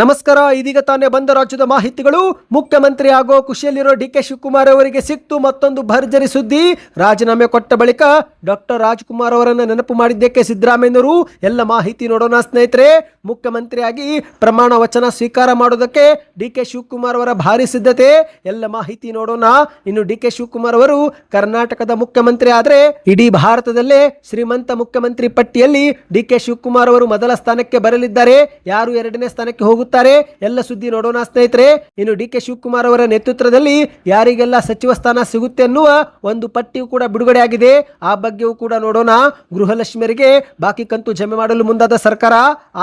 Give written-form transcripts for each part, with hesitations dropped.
ನಮಸ್ಕಾರ. ಇದೀಗ ತಾನೇ ಬಂದ ರಾಜ್ಯದ ಮಾಹಿತಿಗಳು. ಮುಖ್ಯಮಂತ್ರಿ ಆಗೋ ಖುಷಿಯಲ್ಲಿರೋ ಡಿ.ಕೆ. ಶಿವಕುಮಾರ್ ಅವರಿಗೆ ಸಿಕ್ತು ಮತ್ತೊಂದು ಭರ್ಜರಿ ಸುದ್ದಿ. ರಾಜೀನಾಮೆ ಕೊಟ್ಟ ಬಳಿಕ ಡಾಕ್ಟರ್ ರಾಜ್ಕುಮಾರ್ ಅವರನ್ನು ನೆನಪು ಮಾಡಿದ್ದಕ್ಕೆ ಸಿದ್ದರಾಮಯ್ಯನವರು. ಎಲ್ಲ ಮಾಹಿತಿ ನೋಡೋಣ ಸ್ನೇಹಿತರೆ. ಮುಖ್ಯಮಂತ್ರಿಯಾಗಿ ಪ್ರಮಾಣ ವಚನ ಸ್ವೀಕಾರ ಮಾಡೋದಕ್ಕೆ ಡಿ.ಕೆ. ಶಿವಕುಮಾರ್ ಅವರ ಭಾರಿ ಸಿದ್ಧತೆ. ಎಲ್ಲ ಮಾಹಿತಿ ನೋಡೋಣ. ಇನ್ನು ಡಿ.ಕೆ. ಶಿವಕುಮಾರ್ ಅವರು ಕರ್ನಾಟಕದ ಮುಖ್ಯಮಂತ್ರಿ ಆದರೆ ಇಡೀ ಭಾರತದಲ್ಲೇ ಶ್ರೀಮಂತ ಮುಖ್ಯಮಂತ್ರಿ ಪಟ್ಟಿಯಲ್ಲಿ ಡಿ.ಕೆ. ಶಿವಕುಮಾರ್ ಅವರು ಮೊದಲ ಸ್ಥಾನಕ್ಕೆ ಬರಲಿದ್ದಾರೆ. ಯಾರು ಎರಡನೇ ಸ್ಥಾನಕ್ಕೆ ಹೋಗುತ್ತಾರೆ ಎಲ್ಲ ಸುದ್ದಿ ನೋಡೋಣ ಸ್ನೇಹಿತರೆ. ಇನ್ನು ಡಿ.ಕೆ. ಶಿವಕುಮಾರ್ ಅವರ ನೇತೃತ್ವದಲ್ಲಿ ಯಾರಿಗೆಲ್ಲ ಸಚಿವ ಸ್ಥಾನ ಸಿಗುತ್ತೆ ಎನ್ನುವ ಒಂದು ಪಟ್ಟಿಯೂ ಕೂಡ ಬಿಡುಗಡೆ ಆಗಿದೆ. ಆ ಬಗ್ಗೆಯೂ ಕೂಡ ನೋಡೋಣ. ಗೃಹಲಕ್ಷ್ಮಿಯರಿಗೆ ಬಾಕಿ ಕಂತು ಜಮೆ ಮಾಡಲು ಮುಂದಾದ ಸರ್ಕಾರ.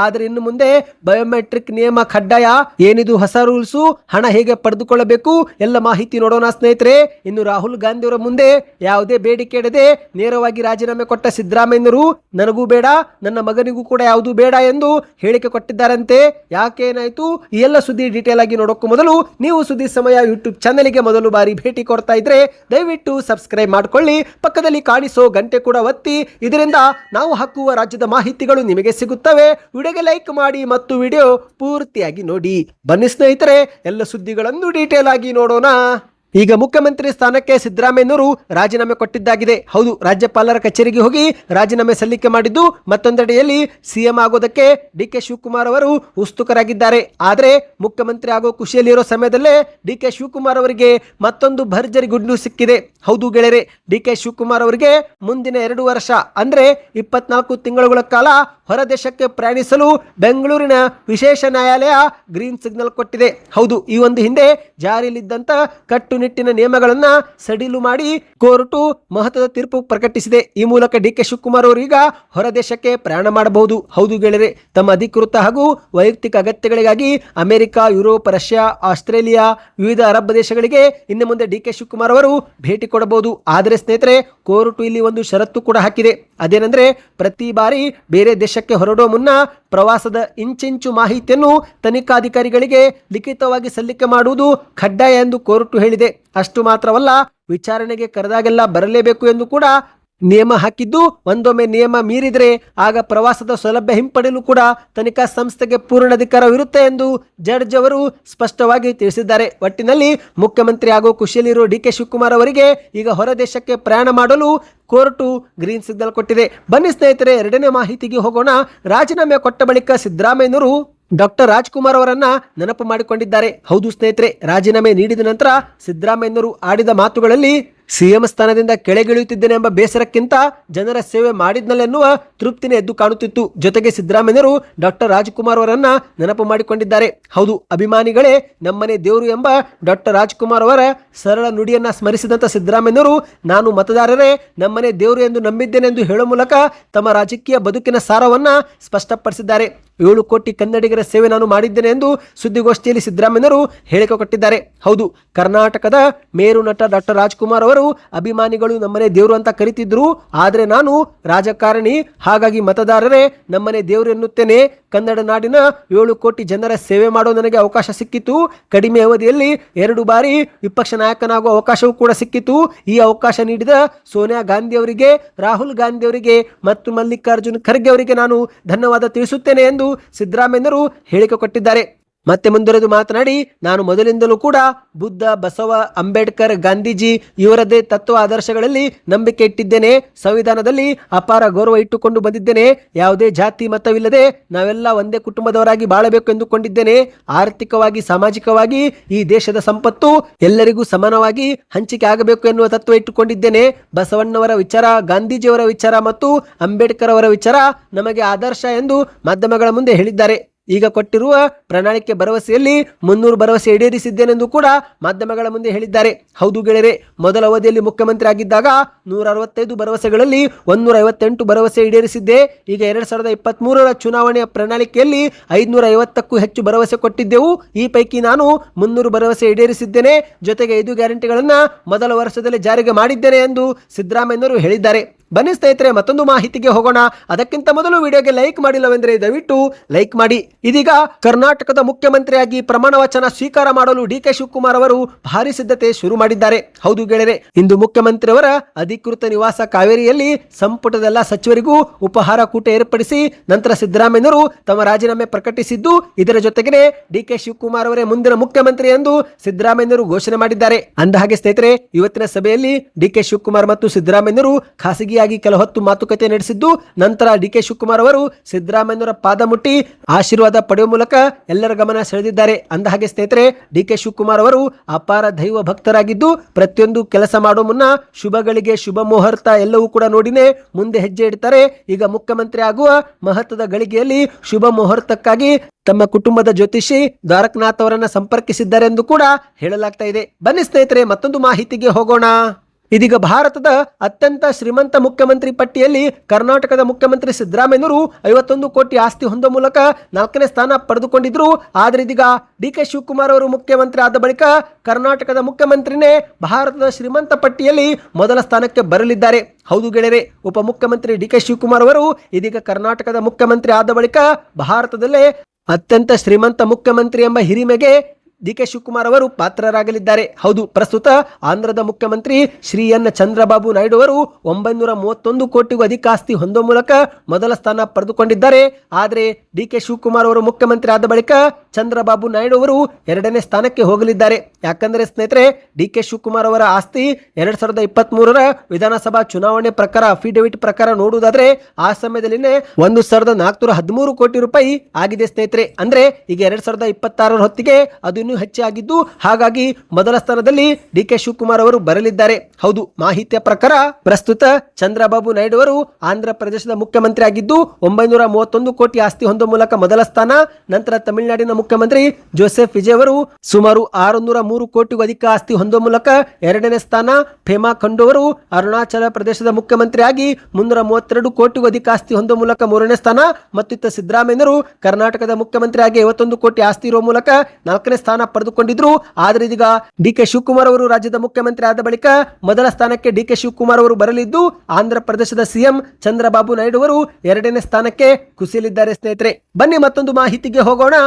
ಆದರೆ ಇನ್ನು ಮುಂದೆ ಬಯೋಮೆಟ್ರಿಕ್ ನಿಯಮ ಕಡ್ಡಾಯ. ಏನಿದು ಹೊಸ ರೂಲ್ಸ್? ಹಣ ಹೇಗೆ ಪಡೆದುಕೊಳ್ಳಬೇಕು? ಎಲ್ಲ ಮಾಹಿತಿ ನೋಡೋಣ ಸ್ನೇಹಿತರೆ. ಇನ್ನು ರಾಹುಲ್ ಗಾಂಧಿ ಅವರ ಮುಂದೆ ಯಾವುದೇ ಬೇಡಿಕೆ ಇಡದೆ ನೇರವಾಗಿ ರಾಜೀನಾಮೆ ಕೊಟ್ಟ ಸಿದ್ದರಾಮಯ್ಯನವರು ನನಗೂ ಬೇಡ, ನನ್ನ ಮಗನಿಗೂ ಕೂಡ ಯಾವುದೂ ಬೇಡ ಎಂದು ಹೇಳಿಕೆ ಕೊಟ್ಟಿದ್ದಾರಂತೆ. ಯಾಕೆ, ಏನಾಯ್ತು? ಈ ಎಲ್ಲ ಸುದ್ದಿ ಡೀಟೇಲ್ ಆಗಿ ನೋಡೋಕ್ಕೂ ಮೊದಲು ನೀವು ಸುದ್ದಿ ಸಮಯ ಯೂಟ್ಯೂಬ್ ಚಾನೆಲ್ಗೆ ಮೊದಲು ಬಾರಿ ಭೇಟಿ ಕೊಡ್ತಾ ಇದ್ರೆ ದಯವಿಟ್ಟು ಸಬ್ಸ್ಕ್ರೈಬ್ ಮಾಡ್ಕೊಳ್ಳಿ. ಪಕ್ಕದಲ್ಲಿ ಕಾಣಿಸೋ ಗಂಟೆ ಕೂಡ ಒತ್ತಿ. ಇದರಿಂದ ನಾವು ಹಾಕುವ ರಾಜ್ಯದ ಮಾಹಿತಿಗಳು ನಿಮಗೆ ಸಿಗುತ್ತವೆ. ವಿಡಿಯೋಗೆ ಲೈಕ್ ಮಾಡಿ ಮತ್ತು ವಿಡಿಯೋ ಪೂರ್ತಿಯಾಗಿ ನೋಡಿ. ಬನ್ನಿ ಸ್ನೇಹಿತರೆ, ಎಲ್ಲ ಸುದ್ದಿಗಳನ್ನು ಡೀಟೇಲ್ ಆಗಿ ನೋಡೋಣ. ಈಗ ಮುಖ್ಯಮಂತ್ರಿ ಸ್ಥಾನಕ್ಕೆ ಸಿದ್ದರಾಮಯ್ಯನವರು ರಾಜೀನಾಮೆ ಕೊಟ್ಟಿದ್ದಾಗಿದೆ. ಹೌದು, ರಾಜ್ಯಪಾಲರ ಕಚೇರಿಗೆ ಹೋಗಿ ರಾಜೀನಾಮೆ ಸಲ್ಲಿಕೆ ಮಾಡಿದ್ದು. ಮತ್ತೊಂದೆಡೆಯಲ್ಲಿ ಸಿಎಂ ಆಗೋದಕ್ಕೆ ಡಿ.ಕೆ. ಶಿವಕುಮಾರ್ ಅವರು ಉತ್ಸುಕರಾಗಿದ್ದಾರೆ. ಆದರೆ ಮುಖ್ಯಮಂತ್ರಿ ಆಗೋ ಖುಷಿಯಲ್ಲಿರೋ ಸಮಯದಲ್ಲೇ ಡಿ.ಕೆ. ಶಿವಕುಮಾರ್ ಅವರಿಗೆ ಮತ್ತೊಂದು ಭರ್ಜರಿ ಗುಡ್ ನ್ಯೂಸ್ ಸಿಕ್ಕಿದೆ. ಹೌದು ಗೆಳೆಯರೆ, ಡಿ.ಕೆ. ಶಿವಕುಮಾರ್ ಅವರಿಗೆ ಮುಂದಿನ 2 ವರ್ಷ ಅಂದ್ರೆ 24 ತಿಂಗಳುಗಳ ಕಾಲ ಹೊರ ದೇಶಕ್ಕೆ ಪ್ರಯಾಣಿಸಲು ಬೆಂಗಳೂರಿನ ವಿಶೇಷ ನ್ಯಾಯಾಲಯ ಗ್ರೀನ್ ಸಿಗ್ನಲ್ ಕೊಟ್ಟಿದೆ. ಹೌದು, ಈ ಒಂದು ಹಿಂದೆ ಜಾರಿಯಲ್ಲಿದ್ದಂತ ಕಟ್ಟುನಿಟ್ಟಿನ ನಿಯಮಗಳನ್ನ ಸಡಿಲು ಮಾಡಿ ಕೋರ್ಟು ಮಹತ್ವದ ತೀರ್ಪು ಪ್ರಕಟಿಸಿದೆ. ಈ ಮೂಲಕ ಡಿ.ಕೆ. ಶಿವಕುಮಾರ್ ಅವರು ಈಗ ಹೊರ ದೇಶಕ್ಕೆ ಪ್ರಯಾಣ ಮಾಡಬಹುದು. ಹೌದು ಗೆಳೆಯರೆ, ತಮ್ಮ ಅಧಿಕೃತ ಹಾಗೂ ವೈಯಕ್ತಿಕ ಅಗತ್ಯಗಳಿಗಾಗಿ ಅಮೆರಿಕ, ಯುರೋಪ್, ರಷ್ಯಾ, ಆಸ್ಟ್ರೇಲಿಯಾ, ವಿವಿಧ ಅರಬ್ ದೇಶಗಳಿಗೆ ಇನ್ನು ಮುಂದೆ ಡಿ.ಕೆ. ಶಿವಕುಮಾರ್ ಅವರು ಭೇಟಿ ಕೊಡಬಹುದು. ಆದರೆ ಸ್ನೇಹಿತರೆ, ಕೋರ್ಟು ಇಲ್ಲಿ ಒಂದು ಷರತ್ತು ಕೂಡ ಹಾಕಿದೆ. ಅದೇನೆಂದ್ರೆ, ಪ್ರತಿ ಬಾರಿ ಬೇರೆ ದೇಶಕ್ಕೆ ಹೊರಡುವ ಮುನ್ನ ಪ್ರವಾಸದ ಇಂಚಿಂಚು ಮಾಹಿತಿಯನ್ನು ತನಿಖಾಧಿಕಾರಿಗಳಿಗೆ ಲಿಖಿತವಾಗಿ ಸಲ್ಲಿಕೆ ಮಾಡುವುದು ಕಡ್ಡಾಯ ಎಂದು ಕೋರ್ಟು ಹೇಳಿದೆ. ಅಷ್ಟು ಮಾತ್ರವಲ್ಲ, ವಿಚಾರಣೆಗೆ ಕರೆದಾಗೆಲ್ಲ ಬರಲೇಬೇಕು ಎಂದು ಕೂಡ ನಿಯಮ ಹಾಕಿದ್ದು. ಒಂದೊಮ್ಮೆ ನಿಯಮ ಮೀರಿದರೆ ಆಗ ಪ್ರವಾಸದ ಸೌಲಭ್ಯ ಹಿಂಪಡೆಯಲು ಕೂಡ ತನಿಖಾ ಸಂಸ್ಥೆಗೆ ಪೂರ್ಣ ಅಧಿಕಾರವಿರುತ್ತೆ ಎಂದು ಜಡ್ಜ್ ಅವರು ಸ್ಪಷ್ಟವಾಗಿ ತಿಳಿಸಿದ್ದಾರೆ. ಒಟ್ಟಿನಲ್ಲಿ ಮುಖ್ಯಮಂತ್ರಿ ಆಗೋ ಖುಷಿಯಲ್ಲಿರುವ ಡಿ.ಕೆ. ಶಿವಕುಮಾರ್ ಅವರಿಗೆ ಈಗ ಹೊರ ದೇಶಕ್ಕೆ ಪ್ರಯಾಣ ಮಾಡಲು ಕೋರ್ಟು ಗ್ರೀನ್ ಸಿಗ್ನಲ್ ಕೊಟ್ಟಿದೆ. ಬನ್ನಿ ಸ್ನೇಹಿತರೆ, ಎರಡನೇ ಮಾಹಿತಿಗೆ ಹೋಗೋಣ. ರಾಜೀನಾಮೆ ಕೊಟ್ಟ ಬಳಿಕ ಸಿದ್ದರಾಮಯ್ಯನವರು ಡಾಕ್ಟರ್ ರಾಜ್ಕುಮಾರ್ ಅವರನ್ನ ನೆನಪು ಮಾಡಿಕೊಂಡಿದ್ದಾರೆ. ಹೌದು ಸ್ನೇಹಿತರೆ, ರಾಜೀನಾಮೆ ನೀಡಿದ ನಂತರ ಸಿದ್ದರಾಮಯ್ಯನವರು ಆಡಿದ ಮಾತುಗಳಲ್ಲಿ ಸಿಎಂ ಸ್ಥಾನದಿಂದ ಕೆಳಗಿಳಿಯುತ್ತಿದ್ದೇನೆ ಎಂಬ ಬೇಸರಕ್ಕಿಂತ ಜನರ ಸೇವೆ ಮಾಡಿದ್ನಲ್ಲೆನ್ನುವ ತೃಪ್ತಿನೇ ಎದ್ದು ಕಾಣುತ್ತಿತ್ತು. ಜೊತೆಗೆ ಸಿದ್ದರಾಮಯ್ಯನವರು ಡಾಕ್ಟರ್ ರಾಜ್ಕುಮಾರ್ ಅವರನ್ನ ನೆನಪು ಮಾಡಿಕೊಂಡಿದ್ದಾರೆ. ಹೌದು, ಅಭಿಮಾನಿಗಳೇ ನಮ್ಮನೆ ದೇವರು ಎಂಬ ಡಾಕ್ಟರ್ ರಾಜ್ಕುಮಾರ್ ಅವರ ಸರಳ ನುಡಿಯನ್ನ ಸ್ಮರಿಸಿದಂತ ಸಿದ್ದರಾಮಯ್ಯನವರು ನಾನು ಮತದಾರರೇ ನಮ್ಮನೆ ದೇವರು ಎಂದು ನಂಬಿದ್ದೇನೆ ಎಂದು ಹೇಳುವ ಮೂಲಕ ತಮ್ಮ ರಾಜಕೀಯ ಬದುಕಿನ ಸಾರವನ್ನ ಸ್ಪಷ್ಟಪಡಿಸಿದ್ದಾರೆ. 7 ಕೋಟಿ ಕನ್ನಡಿಗರ ಸೇವೆ ನಾನು ಮಾಡಿದ್ದೇನೆ ಎಂದು ಸುದ್ದಿಗೋಷ್ಠಿಯಲ್ಲಿ ಸಿದ್ದರಾಮಯ್ಯನವರು ಹೇಳಿಕೆ ಕೊಟ್ಟಿದ್ದಾರೆ. ಹೌದು, ಕರ್ನಾಟಕದ ಮೇರು ನಟ ಡಾಕ್ಟರ್ ರಾಜ್ಕುಮಾರ್ ಅವರು ಅಭಿಮಾನಿಗಳು ನಮ್ಮನೆ ದೇವರು ಅಂತ ಕರೀತಿದ್ರು. ಆದರೆ ನಾನು ರಾಜಕಾರಣಿ, ಹಾಗಾಗಿ ಮತದಾರರೇ ನಮ್ಮನೆ ದೇವರು ಎನ್ನುತ್ತೇನೆ. ಕನ್ನಡ ನಾಡಿನ 7 ಕೋಟಿ ಜನರ ಸೇವೆ ಮಾಡೋ ನನಗೆ ಅವಕಾಶ ಸಿಕ್ಕಿತು. ಕಡಿಮೆ ಅವಧಿಯಲ್ಲಿ 2 ಬಾರಿ ವಿಪಕ್ಷ ನಾಯಕನಾಗುವ ಅವಕಾಶವೂ ಕೂಡ ಸಿಕ್ಕಿತು. ಈ ಅವಕಾಶ ನೀಡಿದ ಸೋನಿಯಾ ಗಾಂಧಿ ಅವರಿಗೆ, ರಾಹುಲ್ ಗಾಂಧಿ ಅವರಿಗೆ ಮತ್ತು ಮಲ್ಲಿಕಾರ್ಜುನ್ ಖರ್ಗೆ ಅವರಿಗೆ ನಾನು ಧನ್ಯವಾದ ತಿಳಿಸುತ್ತೇನೆ ಎಂದು ಸಿದ್ದರಾಮಯ್ಯನವರು ಹೇಳಿಕೆ ಕೊಟ್ಟಿದ್ದಾರೆ. ಮತ್ತೆ ಮುಂದುವರೆದು ಮಾತನಾಡಿ, ನಾನು ಮೊದಲಿಂದಲೂ ಕೂಡ ಬುದ್ಧ, ಬಸವ, ಅಂಬೇಡ್ಕರ್, ಗಾಂಧೀಜಿ ಇವರದ್ದೇ ತತ್ವ ಆದರ್ಶಗಳಲ್ಲಿ ನಂಬಿಕೆ ಇಟ್ಟಿದ್ದೇನೆ. ಸಂವಿಧಾನದಲ್ಲಿ ಅಪಾರ ಗೌರವ ಇಟ್ಟುಕೊಂಡು ಬಂದಿದ್ದೇನೆ. ಯಾವುದೇ ಜಾತಿ ಮತವಿಲ್ಲದೆ ನಾವೆಲ್ಲ ಒಂದೇ ಕುಟುಂಬದವರಾಗಿ ಬಾಳಬೇಕು ಎಂದುಕೊಂಡಿದ್ದೇನೆ. ಆರ್ಥಿಕವಾಗಿ, ಸಾಮಾಜಿಕವಾಗಿ ಈ ದೇಶದ ಸಂಪತ್ತು ಎಲ್ಲರಿಗೂ ಸಮಾನವಾಗಿ ಹಂಚಿಕೆ ಆಗಬೇಕು ಎನ್ನುವ ತತ್ವ ಇಟ್ಟುಕೊಂಡಿದ್ದೇನೆ. ಬಸವಣ್ಣವರ ವಿಚಾರ, ಗಾಂಧೀಜಿಯವರ ವಿಚಾರ ಮತ್ತು ಅಂಬೇಡ್ಕರ್ ಅವರ ವಿಚಾರ ನಮಗೆ ಆದರ್ಶ ಎಂದು ಮಾಧ್ಯಮಗಳ ಮುಂದೆ ಹೇಳಿದ್ದಾರೆ. ಈಗ ಕೊಟ್ಟಿರುವ ಪ್ರಣಾಳಿಕೆ ಭರವಸೆಯಲ್ಲಿ 300 ಭರವಸೆ ಈಡೇರಿಸಿದ್ದೇನೆಂದು ಕೂಡ ಮಾಧ್ಯಮಗಳ ಮುಂದೆ ಹೇಳಿದ್ದಾರೆ. ಹೌದು ಗೆಳೆಯರೆ, ಮೊದಲ ಅವಧಿಯಲ್ಲಿ ಮುಖ್ಯಮಂತ್ರಿ ಆಗಿದ್ದಾಗ 165 ಭರವಸೆಗಳಲ್ಲಿ 158 ಭರವಸೆ ಈಡೇರಿಸಿದ್ದೆ. ಈಗ 2023ರ ಚುನಾವಣೆಯ ಪ್ರಣಾಳಿಕೆಯಲ್ಲಿ 550ಕ್ಕೂ ಹೆಚ್ಚು ಭರವಸೆ ಕೊಟ್ಟಿದ್ದೆವು. ಈ ಪೈಕಿ ನಾನು 300 ಭರವಸೆ ಈಡೇರಿಸಿದ್ದೇನೆ. ಜೊತೆಗೆ 5 ಗ್ಯಾರಂಟಿಗಳನ್ನ ಮೊದಲ ವರ್ಷದಲ್ಲಿ ಜಾರಿಗೆ ಮಾಡಿದ್ದೇನೆ ಎಂದು ಸಿದ್ದರಾಮಯ್ಯನವರು ಹೇಳಿದ್ದಾರೆ. ಬನ್ನಿ ಸ್ನೇಹಿತರೆ ಮತ್ತೊಂದು ಮಾಹಿತಿಗೆ ಹೋಗೋಣ. ಅದಕ್ಕಿಂತ ಮೊದಲು ವಿಡಿಯೋಗೆ ಲೈಕ್ ಮಾಡಿಲ್ಲವೆಂದರೆ ದಯವಿಟ್ಟು ಲೈಕ್ ಮಾಡಿ. ಇದೀಗ ಕರ್ನಾಟಕದ ಮುಖ್ಯಮಂತ್ರಿಯಾಗಿ ಪ್ರಮಾಣ ವಚನ ಸ್ವೀಕಾರ ಮಾಡಲು ಡಿ ಕೆ ಶಿವಕುಮಾರ್ ಅವರು ಭಾರಿ ಸಿದ್ಧತೆ ಶುರು ಮಾಡಿದ್ದಾರೆ. ಹೌದು ಗೆಳೆಯರೆ, ಇಂದು ಮುಖ್ಯಮಂತ್ರಿಯವರ ಅಧಿಕೃತ ನಿವಾಸ ಕಾವೇರಿಯಲ್ಲಿ ಸಂಪುಟದ ಎಲ್ಲ ಸಚಿವರಿಗೂ ಉಪಹಾರ ಕೂಟ ಏರ್ಪಡಿಸಿ ನಂತರ ಸಿದ್ದರಾಮಯ್ಯನವರು ತಮ್ಮ ರಾಜೀನಾಮೆ ಪ್ರಕಟಿಸಿದ್ದು, ಇದರ ಜೊತೆಗೆ ಡಿ ಕೆ ಶಿವಕುಮಾರ್ ಅವರೇ ಮುಂದಿನ ಮುಖ್ಯಮಂತ್ರಿ ಎಂದು ಸಿದ್ದರಾಮಯ್ಯನವರು ಘೋಷಣೆ ಮಾಡಿದ್ದಾರೆ. ಅಂದಹಾಗೆ ಸ್ನೇಹಿತರೆ, ಇವತ್ತಿನ ಸಭೆಯಲ್ಲಿ ಡಿ ಕೆ ಶಿವಕುಮಾರ್ ಮತ್ತು ಸಿದ್ದರಾಮಯ್ಯನವರು ಖಾಸಗಿಯಾಗಿ ಕೆಲ ಹೊತ್ತು ಮಾತುಕತೆ ನಡೆಸಿದ್ದು, ನಂತರ ಡಿ ಕೆ ಶಿವಕುಮಾರ್ ಅವರು ಸಿದ್ದರಾಮಯ್ಯನವರ ಪಾದ ಮುಟ್ಟಿ ಆಶೀರ್ವಾದ ಪಡೆಯುವ ಮೂಲಕ ಎಲ್ಲರ ಗಮನ ಸೆಳೆದಿದ್ದಾರೆ. ಅಂದಹಾಗೆ ಸ್ನೇಹಿತರೆ, ಡಿ ಕೆ ಶಿವಕುಮಾರ್ ಅವರು ಅಪಾರ ದೈವ ಭಕ್ತರಾಗಿದ್ದು, ಪ್ರತಿಯೊಂದು ಕೆಲಸ ಮಾಡುವ ಮುನ್ನ ಶುಭಗಳಿಗೆ ಶುಭ ಮುಹೂರ್ತ ಎಲ್ಲವೂ ಕೂಡ ನೋಡಿನೇ ಮುಂದೆ ಹೆಜ್ಜೆ ಇಡ್ತಾರೆ. ಈಗ ಮುಖ್ಯಮಂತ್ರಿ ಆಗುವ ಮಹತ್ವದ ಗಳಿಗೆಯಲ್ಲಿ ಶುಭ ಮುಹೂರ್ತಕ್ಕಾಗಿ ತಮ್ಮ ಕುಟುಂಬದ ಜ್ಯೋತಿಷಿ ದ್ವಾರಕನಾಥ್ ಅವರನ್ನ ಸಂಪರ್ಕಿಸಿದ್ದಾರೆ ಎಂದು ಕೂಡ ಹೇಳಲಾಗ್ತಾ ಇದೆ. ಬನ್ನಿ ಸ್ನೇಹಿತರೆ ಮತ್ತೊಂದು ಮಾಹಿತಿಗೆ ಹೋಗೋಣ. ಇದೀಗ ಭಾರತದ ಅತ್ಯಂತ ಶ್ರೀಮಂತ ಮುಖ್ಯಮಂತ್ರಿ ಪಟ್ಟಿಯಲ್ಲಿ ಕರ್ನಾಟಕದ ಮುಖ್ಯಮಂತ್ರಿ ಸಿದ್ದರಾಮಯ್ಯನವರು 51 ಕೋಟಿ ಆಸ್ತಿ ಹೊಂದುವ ಮೂಲಕ 4ನೇ ಸ್ಥಾನ ಪಡೆದುಕೊಂಡಿದ್ರು. ಆದರೆ ಇದೀಗ ಡಿ ಕೆ ಶಿವಕುಮಾರ್ ಅವರು ಮುಖ್ಯಮಂತ್ರಿ ಆದ ಬಳಿಕ ಕರ್ನಾಟಕದ ಮುಖ್ಯಮಂತ್ರಿನೇ ಭಾರತದ ಶ್ರೀಮಂತ ಪಟ್ಟಿಯಲ್ಲಿ ಮೊದಲ ಸ್ಥಾನಕ್ಕೆ ಬರಲಿದ್ದಾರೆ. ಹೌದು ಗೆಳೆಯರೆ, ಉಪಮುಖ್ಯಮಂತ್ರಿ ಡಿ ಕೆ ಶಿವಕುಮಾರ್ ಅವರು ಇದೀಗ ಕರ್ನಾಟಕದ ಮುಖ್ಯಮಂತ್ರಿ ಆದ ಬಳಿಕ ಭಾರತದಲ್ಲೇ ಅತ್ಯಂತ ಶ್ರೀಮಂತ ಮುಖ್ಯಮಂತ್ರಿ ಎಂಬ ಹಿರಿಮೆಗೆ ಡಿ ಕೆ ಶಿವಕುಮಾರ್ ಅವರು ಪಾತ್ರರಾಗಲಿದ್ದಾರೆ. ಹೌದು, ಪ್ರಸ್ತುತ ಆಂಧ್ರದ ಮುಖ್ಯಮಂತ್ರಿ ಶ್ರೀ ಎನ್ ಚಂದ್ರಬಾಬು ನಾಯ್ಡು ಅವರು 931 ಕೋಟಿಗೂ ಅಧಿಕ ಆಸ್ತಿ ಹೊಂದುವ ಮೂಲಕ ಮೊದಲ ಸ್ಥಾನ ಪಡೆದುಕೊಂಡಿದ್ದಾರೆ. ಆದರೆ ಡಿ ಕೆ ಶಿವಕುಮಾರ್ ಅವರು ಮುಖ್ಯಮಂತ್ರಿ ಆದ ಬಳಿಕ ಚಂದ್ರಬಾಬು ನಾಯ್ಡು ಅವರು 2ನೇ ಸ್ಥಾನಕ್ಕೆ ಹೋಗಲಿದ್ದಾರೆ. ಯಾಕಂದ್ರೆ ಸ್ನೇಹಿತರೆ, ಡಿ ಕೆ ಶಿವಕುಮಾರ್ ಅವರ ಆಸ್ತಿ 2023ರ ವಿಧಾನಸಭಾ ಚುನಾವಣೆ ಪ್ರಕಾರ ಅಫಿಡವಿಟ್ ಪ್ರಕಾರ ನೋಡುವುದಾದ್ರೆ ಆ ಸಮಯದಲ್ಲಿ 1413 ಕೋಟಿ ರೂಪಾಯಿ ಆಗಿದೆ ಸ್ನೇಹಿತರೆ. ಅಂದ್ರೆ ಈಗ 2026ರ ಹೊತ್ತಿಗೆ ಅದು ಇನ್ನೂ ಹೆಚ್ಚಾಗಿದ್ದು, ಹಾಗಾಗಿ ಮೊದಲ ಸ್ಥಾನದಲ್ಲಿ ಡಿ ಕೆ ಶಿವಕುಮಾರ್ ಅವರು ಬರಲಿದ್ದಾರೆ. ಹೌದು, ಮಾಹಿತಿಯ ಪ್ರಕಾರ ಪ್ರಸ್ತುತ ಚಂದ್ರಬಾಬು ನಾಯ್ಡು ಅವರು ಆಂಧ್ರ ಪ್ರದೇಶದ ಮುಖ್ಯಮಂತ್ರಿ ಆಗಿದ್ದು 931 ಕೋಟಿ ಆಸ್ತಿ ಹೊಂದುವ ಮೂಲಕ ಮೊದಲ ಸ್ಥಾನ. ನಂತರ ತಮಿಳುನಾಡಿನ ಮುಖ್ಯಮಂತ್ರಿ ಜೋಸೆಫ್ ವಿಜಯ್ ಅವರು ಸುಮಾರು 603 ಕೋಟಿಗೂ ಅಧಿಕ ಆಸ್ತಿ ಹೊಂದುವ ಮೂಲಕ 2ನೇ ಸ್ಥಾನ. ಪೇಮಾ ಖಂಡು ಅವರು ಅರುಣಾಚಲ ಪ್ರದೇಶದ ಮುಖ್ಯಮಂತ್ರಿಯಾಗಿ 332 ಕೋಟಿಗೂ ಅಧಿಕ ಆಸ್ತಿ ಹೊಂದುವ ಮೂಲಕ 3ನೇ ಸ್ಥಾನ. ಮತ್ತು ಇತ್ತ ಸಿದ್ದರಾಮಯ್ಯನವರು ಕರ್ನಾಟಕದ ಮುಖ್ಯಮಂತ್ರಿಯಾಗಿ 51 ಕೋಟಿ ಆಸ್ತಿ ಇರುವ ಮೂಲಕ 4ನೇ ಸ್ಥಾನ ಪಡೆದುಕೊಂಡಿದ್ರು. ಆದರೆ ಇದೀಗ ಡಿ ಕೆ ಶಿವಕುಮಾರ್ ಅವರು ರಾಜ್ಯದ ಮುಖ್ಯಮಂತ್ರಿ ಆದ ಬಳಿಕ ಮೊದಲ ಸ್ಥಾನಕ್ಕೆ ಡಿ ಕೆ ಶಿವಕುಮಾರ್ ಅವರು ಬರಲಿದ್ದು, ಆಂಧ್ರ ಪ್ರದೇಶದ ಸಿಎಂ ಚಂದ್ರಬಾಬು ನಾಯ್ಡು ಅವರು 2ನೇ ಸ್ಥಾನಕ್ಕೆ ಕುಸಿಯಲಿದ್ದಾರೆ. ಸ್ನೇಹಿತರೆ, ಬನ್ನಿ ಮತ್ತೊಂದು ಮಾಹಿತಿಗೆ ಹೋಗೋಣ.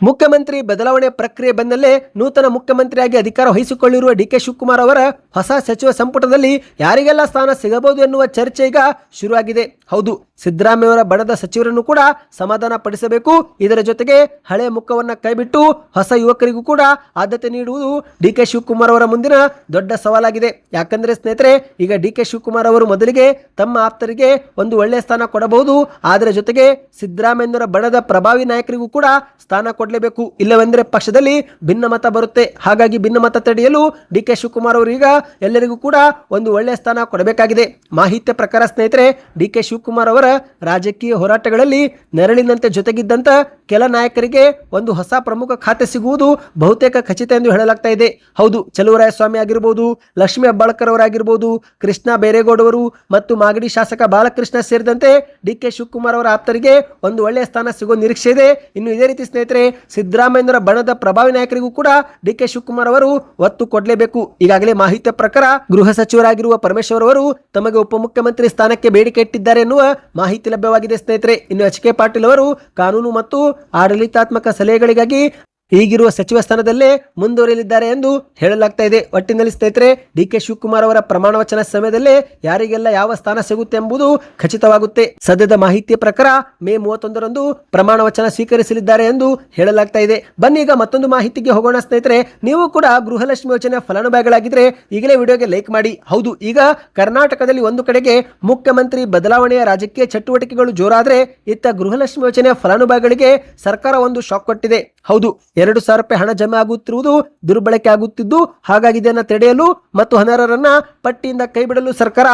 ಮುಖ್ಯಮಂತ್ರಿ ಬದಲಾವಣೆ ಪ್ರಕ್ರಿಯೆ ಬೆನ್ನಲ್ಲೇ ನೂತನ ಮುಖ್ಯಮಂತ್ರಿಯಾಗಿ ಅಧಿಕಾರ ವಹಿಸಿಕೊಳ್ಳಿರುವ ಡಿ ಕೆ ಶಿವಕುಮಾರ್ ಅವರ ಹೊಸ ಸಚಿವ ಸಂಪುಟದಲ್ಲಿ ಯಾರಿಗೆಲ್ಲ ಸ್ಥಾನ ಸಿಗಬಹುದು ಎನ್ನುವ ಚರ್ಚೆ ಈಗ ಶುರುವಾಗಿದೆ. ಹೌದು, ಸಿದ್ದರಾಮಯ್ಯ ಅವರ ಬಣದ ಸಚಿವರನ್ನು ಕೂಡ ಸಮಾಧಾನ ಪಡಿಸಬೇಕು. ಇದರ ಜೊತೆಗೆ ಹಳೆಯ ಮುಖವನ್ನ ಕೈಬಿಟ್ಟು ಹೊಸ ಯುವಕರಿಗೂ ಕೂಡ ಆದ್ಯತೆ ನೀಡುವುದು ಡಿ ಕೆ ಶಿವಕುಮಾರ್ ಅವರ ಮುಂದಿನ ದೊಡ್ಡ ಸವಾಲಾಗಿದೆ. ಯಾಕಂದ್ರೆ ಸ್ನೇಹಿತರೆ, ಈಗ ಡಿ ಕೆ ಶಿವಕುಮಾರ್ ಅವರು ಮೊದಲಿಗೆ ತಮ್ಮ ಆಪ್ತರಿಗೆ ಒಂದು ಒಳ್ಳೆಯ ಸ್ಥಾನ ಕೊಡಬಹುದು. ಅದರ ಜೊತೆಗೆ ಸಿದ್ದರಾಮಯ್ಯನವರ ಬಣದ ಪ್ರಭಾವಿ ನಾಯಕರಿಗೂ ಕೂಡ ಸ್ಥಾನ ಕೊಡಲೇಬೇಕು. ಇಲ್ಲವೆಂದರೆ ಪಕ್ಷದಲ್ಲಿ ಭಿನ್ನಮತ ಬರುತ್ತೆ. ಹಾಗಾಗಿ ಭಿನ್ನಮತ ತಡೆಯಲು ಡಿ ಕೆ ಶಿವಕುಮಾರ್ ಅವರು ಈಗ ಎಲ್ಲರಿಗೂ ಕೂಡ ಒಂದು ಒಳ್ಳೆಯ ಸ್ಥಾನ ಕೊಡಬೇಕಾಗಿದೆ. ಮಾಹಿತಿಯ ಪ್ರಕಾರ ಸ್ನೇಹಿತರೆ, ಡಿ ಕೆ ಶಿವಕುಮಾರ್ ಅವರ ರಾಜಕೀಯ ಹೋರಾಟಗಳಲ್ಲಿ ನೆರಳಿನಂತೆ ಜೊತೆಗಿದ್ದಂತ ಕೆಲ ನಾಯಕರಿಗೆ ಒಂದು ಹೊಸ ಪ್ರಮುಖ ಖಾತೆ ಸಿಗುವುದು ಬಹುತೇಕ ಖಚಿತ ಎಂದು ಹೇಳಲಾಗ್ತಾ ಇದೆ. ಹೌದು, ಚಲುವರಾಯಸ್ವಾಮಿ ಆಗಿರಬಹುದು, ಲಕ್ಷ್ಮೀ ಹೆಬ್ಬಾಳ್ಕರ್ ಅವರಾಗಿರ್ಬೋದು, ಕೃಷ್ಣ ಬೈರೇಗೌಡ ಅವರು ಮತ್ತು ಮಾಗಡಿ ಶಾಸಕ ಬಾಲಕೃಷ್ಣ ಸೇರಿದಂತೆ ಡಿ ಕೆ ಶಿವಕುಮಾರ್ ಅವರ ಆಪ್ತರಿಗೆ ಒಂದು ಒಳ್ಳೆಯ ಸ್ಥಾನ ಸಿಗುವ ನಿರೀಕ್ಷೆ ಇದೆ. ಇನ್ನು ಇದೇ ರೀತಿ ಸ್ನೇಹಿತರೆ, ಸಿದ್ದರಾಮಯ್ಯನವರ ಬಣದ ಪ್ರಭಾವಿ ನಾಯಕರಿಗೂ ಕೂಡ ಡಿ ಕೆ ಶಿವಕುಮಾರ್ ಅವರು ಒತ್ತು ಕೊಡಲೇಬೇಕು. ಈಗಾಗಲೇ ಮಾಹಿತಿಯ ಪ್ರಕಾರ ಗೃಹ ಸಚಿವರಾಗಿರುವ ಪರಮೇಶ್ವರ್ ಅವರು ತಮಗೆ ಉಪಮುಖ್ಯಮಂತ್ರಿ ಸ್ಥಾನಕ್ಕೆ ಬೇಡಿಕೆ ಇಟ್ಟಿದ್ದಾರೆ ಎನ್ನುವ ಮಾಹಿತಿ ಲಭ್ಯವಾಗಿದೆ ಸ್ನೇಹಿತರೆ. ಇನ್ನು ಎಚ್ ಕೆ ಪಾಟೀಲ್ ಅವರು ಕಾನೂನು ಮತ್ತು ಆಡಳಿತಾತ್ಮಕ ಸಲಹೆಗಳಿಗಾಗಿ ಈಗಿರುವ ಸಚಿವ ಸ್ಥಾನದಲ್ಲೇ ಮುಂದುವರಿಯಲಿದ್ದಾರೆ ಎಂದು ಹೇಳಲಾಗ್ತಾ ಇದೆ. ಒಟ್ಟಿನಲ್ಲಿ ಸ್ನೇಹಿತರೆ, ಡಿ ಕೆ ಶಿವಕುಮಾರ್ ಅವರ ಪ್ರಮಾಣ ವಚನ ಸಮಯದಲ್ಲೇ ಯಾರಿಗೆಲ್ಲ ಯಾವ ಸ್ಥಾನ ಸಿಗುತ್ತೆ ಎಂಬುದು ಖಚಿತವಾಗುತ್ತೆ. ಸದ್ಯದ ಮಾಹಿತಿಯ ಪ್ರಕಾರ ಮೇ 31ರಂದು ಪ್ರಮಾಣ ವಚನ ಸ್ವೀಕರಿಸಲಿದ್ದಾರೆ ಎಂದು ಹೇಳಲಾಗ್ತಾ ಇದೆ. ಬನ್ನಿ ಈಗ ಮತ್ತೊಂದು ಮಾಹಿತಿಗೆ ಹೋಗೋಣ ಸ್ನೇಹಿತರೆ. ನೀವು ಕೂಡ ಗೃಹಲಕ್ಷ್ಮಿ ಯೋಜನೆ ಫಲಾನುಭವಿಗಳಾಗಿದ್ರೆ ಈಗಲೇ ವಿಡಿಯೋಗೆ ಲೈಕ್ ಮಾಡಿ. ಹೌದು, ಈಗ ಕರ್ನಾಟಕದಲ್ಲಿ ಒಂದು ಕಡೆಗೆ ಮುಖ್ಯಮಂತ್ರಿ ಬದಲಾವಣೆಯ ರಾಜಕೀಯ ಚಟುವಟಿಕೆಗಳು ಜೋರಾದ್ರೆ, ಇತ್ತ ಗೃಹಲಕ್ಷ್ಮಿ ಯೋಜನೆಯ ಫಲಾನುಭವಿಗಳಿಗೆ ಸರ್ಕಾರ ಒಂದು ಶಾಕ್ ಕೊಟ್ಟಿದೆ. ಹೌದು, 2,000 ರೂಪಾಯಿ ಹಣ ಜಮೆ ಆಗುತ್ತಿರುವುದು ದುರ್ಬಳಕೆ ಆಗುತ್ತಿದ್ದು, ಹಾಗಾಗಿ ಇದನ್ನು ತಡೆಯಲು ಮತ್ತು ಅನರ್ಹರನ್ನ ಪಟ್ಟಿಯಿಂದ ಕೈಬಿಡಲು ಸರ್ಕಾರ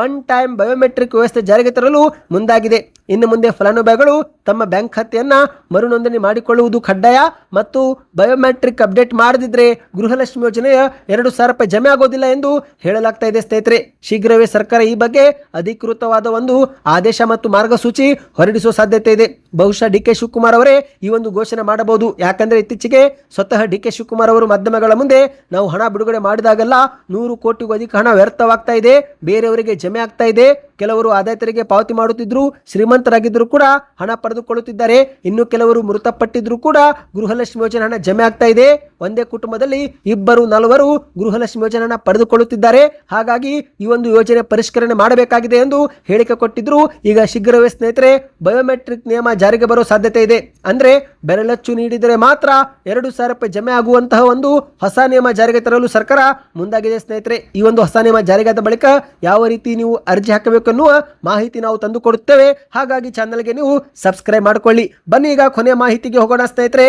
ಒನ್ ಟೈಮ್ ಬಯೋಮೆಟ್ರಿಕ್ ವ್ಯವಸ್ಥೆ ಜಾರಿಗೆ ತರಲು ಮುಂದಾಗಿದೆ. ಇನ್ನು ಮುಂದೆ ಫಲಾನುಭವಿಗಳು ತಮ್ಮ ಬ್ಯಾಂಕ್ ಖಾತೆಯನ್ನ ಮರುನೋಂದಣಿ ಮಾಡಿಕೊಳ್ಳುವುದು ಕಡ್ಡಾಯ ಮತ್ತು ಬಯೋಮೆಟ್ರಿಕ್ ಅಪ್ಡೇಟ್ ಮಾಡದಿದ್ರೆ ಗೃಹಲಕ್ಷ್ಮಿ ಯೋಜನೆಯ 2,000 ರೂಪಾಯಿ ಜಮೆ ಆಗೋದಿಲ್ಲ ಎಂದು ಹೇಳಲಾಗ್ತಾ ಇದೆ. ಸ್ನೇಹಿತರೆ, ಶೀಘ್ರವೇ ಸರ್ಕಾರ ಈ ಬಗ್ಗೆ ಅಧಿಕೃತವಾದ ಒಂದು ಆದೇಶ ಮತ್ತು ಮಾರ್ಗಸೂಚಿ ಹೊರಡಿಸುವ ಸಾಧ್ಯತೆ ಇದೆ. ಬಹುಶಃ ಡಿ ಕೆ ಶಿವಕುಮಾರ್ ಅವರೇ ಈ ಒಂದು ಘೋಷಣೆ ಮಾಡಬಹುದು. ಯಾಕಂದ್ರೆ ಇತ್ತೀಚೆಗೆ ಸ್ವತಃ ಡಿ ಕೆ ಶಿವಕುಮಾರ್ ಅವರು ಮಾಧ್ಯಮಗಳ ಮುಂದೆ ನಾವು ಹಣ ಬಿಡುಗಡೆ ಮಾಡಿದಾಗೆಲ್ಲ 100 ಕೋಟಿಗೂ ಅಧಿಕ ಹಣ ವ್ಯರ್ಥವಾಗ್ತಾ ಇದೆ, ಬೇರೆಯವರಿಗೆ ಜಮೆ ಆಗ್ತಾ ಇದೆ. ಕೆಲವರು ಆದಾಯ ತೆರಿಗೆ ಪಾವತಿ ಮಾಡುತ್ತಿದ್ರು, ಶ್ರೀಮಂತರಾಗಿದ್ರು ಕೂಡ ಹಣ ಪಡೆದುಕೊಳ್ಳುತ್ತಿದ್ದಾರೆ. ಇನ್ನು ಕೆಲವರು ಮೃತಪಟ್ಟಿದ್ರು ಕೂಡ ಗೃಹಲಕ್ಷ್ಮಿ ಯೋಜನೆ ಹಣ ಜಮೆ ಆಗ್ತಾ ಇದೆ. ಒಂದೇ ಕುಟುಂಬದಲ್ಲಿ 2-4 ಗೃಹಲಕ್ಷ್ಮಿ ಯೋಜನೆ ಹಣ ಪಡೆದುಕೊಳ್ಳುತ್ತಿದ್ದಾರೆ. ಹಾಗಾಗಿ ಈ ಒಂದು ಯೋಜನೆ ಪರಿಷ್ಕರಣೆ ಮಾಡಬೇಕಾಗಿದೆ ಎಂದು ಹೇಳಿಕೆ ಕೊಟ್ಟಿದ್ರು. ಈಗ ಶೀಘ್ರವೇ ಸ್ನೇಹಿತರೆ ಬಯೋಮೆಟ್ರಿಕ್ ನಿಯಮ ಜಾರಿಗೆ ಬರೋ ಸಾಧ್ಯತೆ ಇದೆ. ಅಂದ್ರೆ ಬೆರಳಚ್ಚು ನೀಡಿದರೆ ಮಾತ್ರ 2,000 ರೂಪಾಯಿ ಜಮೆ ಆಗುವಂತಹ ಒಂದು ಹೊಸ ನಿಯಮ ಜಾರಿಗೆ ತರಲು ಸರ್ಕಾರ ಮುಂದಾಗಿದೆ ಸ್ನೇಹಿತರೆ. ಈ ಒಂದು ಹೊಸ ನಿಯಮ ಜಾರಿಗಾದ ಬಳಿಕ ಯಾವ ರೀತಿ ನೀವು ಅರ್ಜಿ ಹಾಕಬೇಕು ಅನ್ನುವ ಮಾಹಿತಿ ನಾವು ತಂದು ಕೊಡುತ್ತೇವೆ. ಹಾಗಾಗಿ ಚಾನಲ್ಗೆ ನೀವು ಸಬ್ಸ್ಕ್ರೈಬ್ ಮಾಡಿಕೊಳ್ಳಿ. ಬನ್ನಿ ಈಗ ಕೊನೆಯ ಮಾಹಿತಿಗೆ ಹೋಗೋಣ ಸ್ನೇಹಿತರೆ.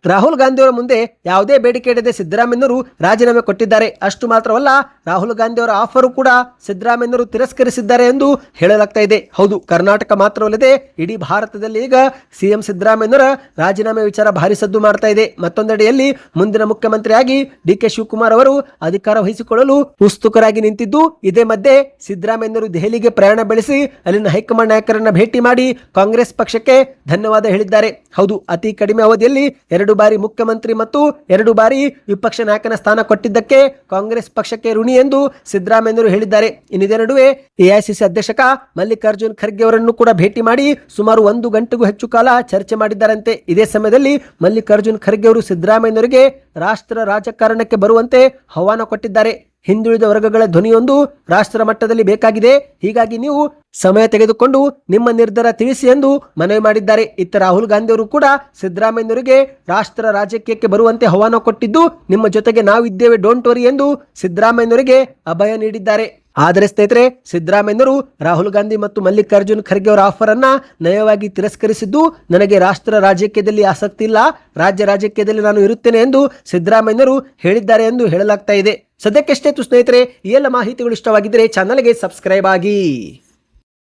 ರಾಹುಲ್ ಗಾಂಧಿ ಅವರ ಮುಂದೆ ಯಾವುದೇ ಬೇಡಿಕೆ ಇಡದೆ ಸಿದ್ದರಾಮಯ್ಯನವರು ರಾಜೀನಾಮೆ ಕೊಟ್ಟಿದ್ದಾರೆ. ಅಷ್ಟು ಮಾತ್ರವಲ್ಲ, ರಾಹುಲ್ ಗಾಂಧಿ ಅವರ ಆಫರ್ ಕೂಡ ಸಿದ್ದರಾಮಯ್ಯನವರು ತಿರಸ್ಕರಿಸಿದ್ದಾರೆ ಎಂದು ಹೇಳಲಾಗ್ತಾ ಇದೆ. ಹೌದು, ಕರ್ನಾಟಕ ಮಾತ್ರವಲ್ಲದೆ ಇಡೀ ಭಾರತದಲ್ಲಿ ಈಗ ಸಿಎಂ ಸಿದ್ದರಾಮಯ್ಯನವರ ರಾಜೀನಾಮೆ ವಿಚಾರ ಭಾರಿ ಸದ್ದು ಮಾಡ್ತಾ ಇದೆ. ಮತ್ತೊಂದೆಡೆಯಲ್ಲಿ ಮುಂದಿನ ಮುಖ್ಯಮಂತ್ರಿಯಾಗಿ ಡಿ.ಕೆ. ಶಿವಕುಮಾರ್ ಅವರು ಅಧಿಕಾರ ವಹಿಸಿಕೊಳ್ಳಲು ಉತ್ಸುಕರಾಗಿ ನಿಂತಿದ್ದು, ಇದೇ ಮಧ್ಯೆ ಸಿದ್ದರಾಮಯ್ಯನವರು ದೆಹಲಿಗೆ ಪ್ರಯಾಣ ಬೆಳೆಸಿ ಅಲ್ಲಿನ ಹೈಕಮಾಂಡ್ ನಾಯಕರನ್ನ ಭೇಟಿ ಮಾಡಿ ಕಾಂಗ್ರೆಸ್ ಪಕ್ಷಕ್ಕೆ ಧನ್ಯವಾದ ಹೇಳಿದ್ದಾರೆ. ಹೌದು, ಅತಿ ಕಡಿಮೆ ಅವಧಿಯಲ್ಲಿ 2 ಬಾರಿ ಮುಖ್ಯಮಂತ್ರಿ ಮತ್ತು 2 ಬಾರಿ ವಿಪಕ್ಷ ನಾಯಕನ ಸ್ಥಾನ ಕೊಟ್ಟಿದ್ದಕ್ಕೆ ಕಾಂಗ್ರೆಸ್ ಪಕ್ಷಕ್ಕೆ ಋಣಿ ಎಂದು ಸಿದ್ದರಾಮಯ್ಯನವರು ಹೇಳಿದ್ದಾರೆ. ಇನ್ನಿದೇ ನಡುವೆ ಎಐಸಿಸಿ ಅಧ್ಯಕ್ಷ ಮಲ್ಲಿಕಾರ್ಜುನ್ ಖರ್ಗೆ ಅವರನ್ನು ಕೂಡ ಭೇಟಿ ಮಾಡಿ ಸುಮಾರು 1 ಗಂಟೆಗೂ ಹೆಚ್ಚು ಕಾಲ ಚರ್ಚೆ ಮಾಡಿದ್ದಾರಂತೆ. ಇದೇ ಸಮಯದಲ್ಲಿ ಮಲ್ಲಿಕಾರ್ಜುನ್ ಖರ್ಗೆ ಅವರು ಸಿದ್ದರಾಮಯ್ಯನವರಿಗೆ ರಾಷ್ಟ್ರ ರಾಜಕಾರಣಕ್ಕೆ ಬರುವಂತೆ ಆಹ್ವಾನ ಕೊಟ್ಟಿದ್ದಾರೆ. ಹಿಂದುಳಿದ ವರ್ಗಗಳ ಧ್ವನಿಯೊಂದು ರಾಷ್ಟ್ರ ಮಟ್ಟದಲ್ಲಿ ಬೇಕಾಗಿದೆ, ಹೀಗಾಗಿ ನೀವು ಸಮಯ ತೆಗೆದುಕೊಂಡು ನಿಮ್ಮ ನಿರ್ಧಾರ ತಿಳಿಸಿ ಎಂದು ಮನವಿ ಮಾಡಿದ್ದಾರೆ. ಇತ್ತ ರಾಹುಲ್ ಗಾಂಧಿ ಅವರು ಕೂಡ ಸಿದ್ದರಾಮಯ್ಯನವರಿಗೆ ರಾಷ್ಟ್ರ ರಾಜಕೀಯಕ್ಕೆ ಬರುವಂತೆ ಆಹ್ವಾನ ಕೊಟ್ಟಿದ್ದು, ನಿಮ್ಮ ಜೊತೆಗೆ ನಾವಿದ್ದೇವೆ, ಡೋಂಟ್ ವರಿ ಎಂದು ಸಿದ್ದರಾಮಯ್ಯನವರಿಗೆ ಅಭಯ ನೀಡಿದ್ದಾರೆ. ಆದರೆ ಸ್ನೇಹಿತರೆ, ಸಿದ್ದರಾಮಯ್ಯನವರು ರಾಹುಲ್ ಗಾಂಧಿ ಮತ್ತು ಮಲ್ಲಿಕಾರ್ಜುನ್ ಖರ್ಗೆ ಅವರ ಆಫರ್ ಅನ್ನ ನಯವಾಗಿ ತಿರಸ್ಕರಿಸಿದ್ದು, ನನಗೆ ರಾಷ್ಟ್ರ ರಾಜಕೀಯದಲ್ಲಿ ಆಸಕ್ತಿ ಇಲ್ಲ, ರಾಜ್ಯ ರಾಜಕೀಯದಲ್ಲಿ ನಾನು ಇರುತ್ತೇನೆ ಎಂದು ಸಿದ್ದರಾಮಯ್ಯನವರು ಹೇಳಿದ್ದಾರೆ ಎಂದು ಹೇಳಲಾಗ್ತಾ ಇದೆ. ಸದ್ಯಕ್ಕೆ ಸ್ನೇಹಿತರೆ, ಈ ಎಲ್ಲ ಮಾಹಿತಿಗಳು ಇಷ್ಟವಾಗಿದ್ದರೆ ಚಾನಲ್ಗೆ ಸಬ್ಸ್ಕ್ರೈಬ್ ಆಗಿ.